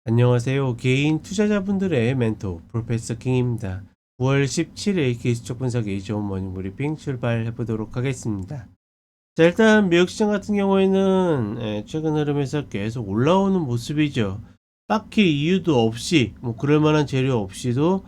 안녕하세요. 개인 투자자분들의 멘토 프로페서 킹입니다. 9월 17일 기술적 분석의 좋은 모닝 브리핑 출발해 보도록 하겠습니다. 자, 일단 미국 시장 같은 경우에는 최근 흐름에서 계속 올라오는 모습이죠. 딱히 이유도 없이 그럴 만한 재료 없이도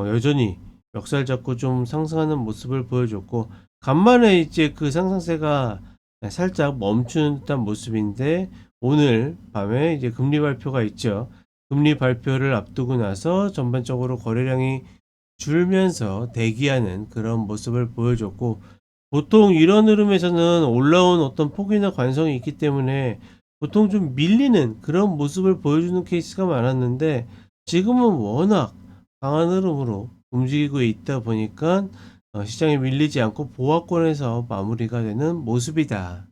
여전히 멱살 잡고 좀 상승하는 모습을 보여줬고, 간만에 이제 그 상승세가 살짝 멈춘 듯한 모습인데, 오늘 밤에 이제 금리 발표가 있죠. 금리 발표를 앞두고 나서 전반적으로 거래량이 줄면서 대기하는 그런 모습을 보여줬고, 보통 이런 흐름에서는 올라온 어떤 폭이나 관성이 있기 때문에 보통 좀 밀리는 그런 모습을 보여주는 케이스가 많았는데, 지금은 워낙 강한 흐름으로 움직이고 있다 보니까 시장에 밀리지 않고 보합권에서 마무리가 되는 모습이다.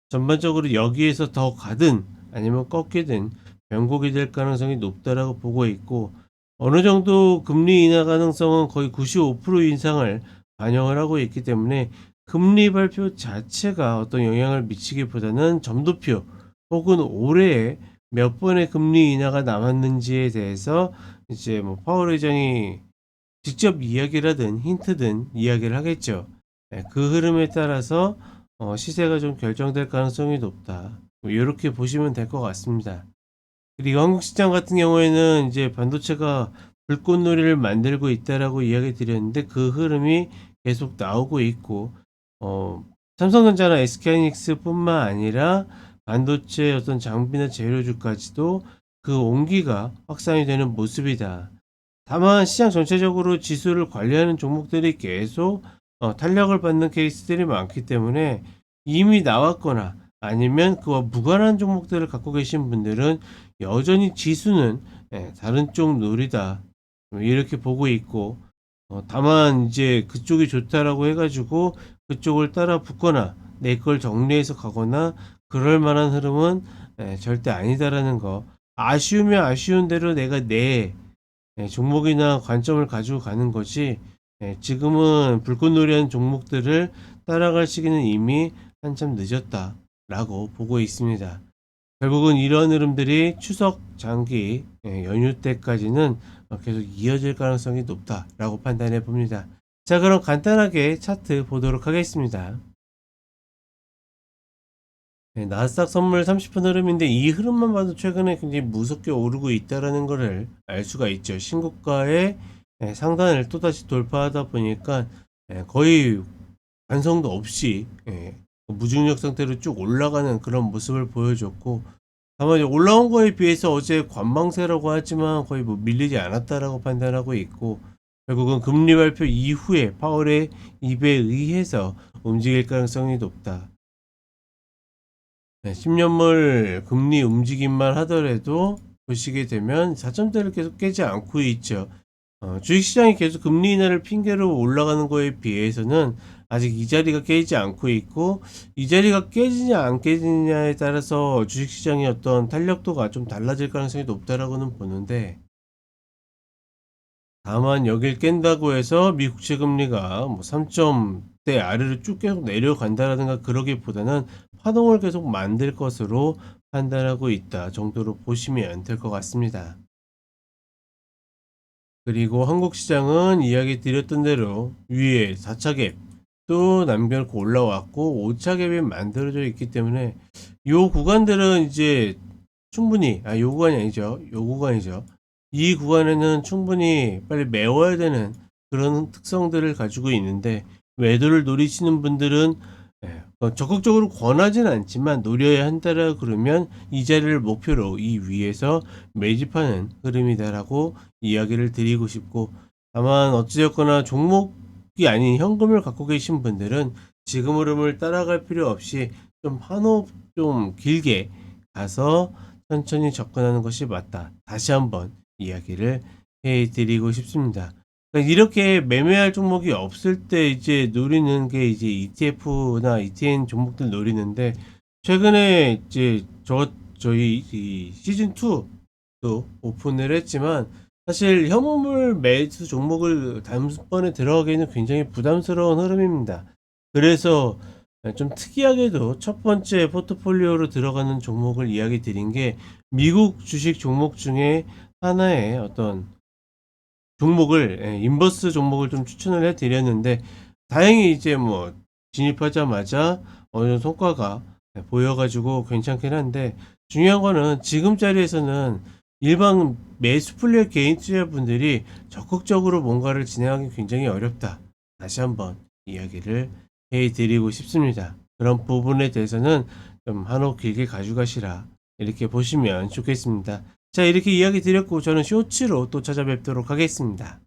전반적으로 여기에서 더 가든 아니면 꺾이든 변곡이 될 가능성이 높다라고 보고 있고, 어느 정도 금리 인하 가능성은 거의 95% 인상을 반영을 하고 있기 때문에 금리 발표 자체가 어떤 영향을 미치기보다는 점도표 혹은 올해에 몇 번의 금리 인하가 남았는지에 대해서 이제 파월 의장이 직접 이야기를 하든 힌트든 이야기를 하겠죠. 그 흐름에 따라서 시세가 좀 결정될 가능성이 높다. 이렇게 보시면 될 것 같습니다. 그리고 한국 시장 같은 경우에는 이제 반도체가 불꽃놀이를 만들고 있다라고 이야기 드렸는데, 그 흐름이 계속 나오고 있고, 어, 삼성전자나 SK하이닉스뿐만 아니라 반도체 어떤 장비나 재료주까지도 그 온기가 확산이 되는 모습이다. 다만 시장 전체적으로 지수를 관리하는 종목들이 계속 탄력을 받는 케이스들이 많기 때문에, 이미 나왔거나 아니면 그와 무관한 종목들을 갖고 계신 분들은 여전히 지수는 다른 쪽 놀이다, 이렇게 보고 있고, 다만 이제 그쪽이 좋다라고 해가지고 그쪽을 따라 붙거나 내 걸 정리해서 가거나 그럴 만한 흐름은 절대 아니다라는 거. 아쉬우면 아쉬운 대로 내가 내 종목이나 관점을 가지고 가는 거지, 지금은 불꽃놀이한 종목들을 따라갈 시기는 이미 한참 늦었다라고 보고 있습니다. 결국은 이런 흐름들이 추석 장기 연휴 때까지는 계속 이어질 가능성이 높다라고 판단해 봅니다. 자, 그럼 간단하게 차트 보도록 하겠습니다. 나스닥 선물 30분 흐름인데, 이 흐름만 봐도 최근에 굉장히 무섭게 오르고 있다라는 것을 알 수가 있죠. 신고가의 상단을 또다시 돌파하다 보니까 거의 반성도 없이 무중력 상태로 쭉 올라가는 그런 모습을 보여줬고, 다만 올라온 거에 비해서 어제 관망세라고 하지만 거의 밀리지 않았다라고 판단하고 있고, 결국은 금리 발표 이후에 파월의 입에 의해서 움직일 가능성이 높다. 10년물 금리 움직임만 하더라도 보시게 되면 4점대를 계속 깨지 않고 있죠. 주식시장이 계속 금리 인하를 핑계로 올라가는 거에 비해서는 아직 이 자리가 깨지지 않고 있고, 이 자리가 깨지냐 안 깨지냐에 따라서 주식시장의 어떤 탄력도가 좀 달라질 가능성이 높다라고는 보는데, 다만 여길 깬다고 해서 미국채 금리가 3점대 아래로 쭉 계속 내려간다라든가 그러기보다는 파동을 계속 만들 것으로 판단하고 있다 정도로 보시면 될 것 같습니다. 그리고 한국 시장은 이야기 드렸던 대로 위에 4차 갭 또 남겨놓고 올라왔고, 5차 갭이 만들어져 있기 때문에 요 구간들은 이제 충분히, 요 구간이 아니죠, 요 구간이죠. 이 구간에는 충분히 빨리 메워야 되는 그런 특성들을 가지고 있는데, 매도를 노리시는 분들은 적극적으로 권하진 않지만 노려야 한다라 그러면 이 자리를 목표로 이 위에서 매집하는 흐름이다라고 이야기를 드리고 싶고, 다만 어찌됐거나 종목이 아닌 현금을 갖고 계신 분들은 지금 흐름을 따라갈 필요 없이 좀 한호 좀 길게 가서 천천히 접근하는 것이 맞다, 다시 한번 이야기를 해드리고 싶습니다. 그러니까 이렇게 매매할 종목이 없을 때 이제 노리는 게 이제 ETF나 ETN 종목들 노리는데, 최근에 이제 저희 이 시즌 2도 오픈을 했지만, 사실 현물 매수 종목을 단번에 들어가기에는 굉장히 부담스러운 흐름입니다. 그래서 좀 특이하게도 첫 번째 포트폴리오로 들어가는 종목을 이야기 드린 게 미국 주식 종목 중에 하나의 어떤 종목을 인버스 종목을 좀 추천을 해 드렸는데 다행히 이제 뭐 진입하자마자 어느 정도 성과가 보여 가지고 괜찮긴 한데 중요한 거는 지금 자리에서는 일반 매수 플레이어 개인 투자분들이 적극적으로 뭔가를 진행하기 굉장히 어렵다. 다시 한번 이야기를 해 드리고 싶습니다. 그런 부분에 대해서는 좀 한호 길게 가져가시라 이렇게 보시면 좋겠습니다. 자, 이렇게 이야기 드렸고 저는 쇼츠로 또 찾아뵙도록 하겠습니다.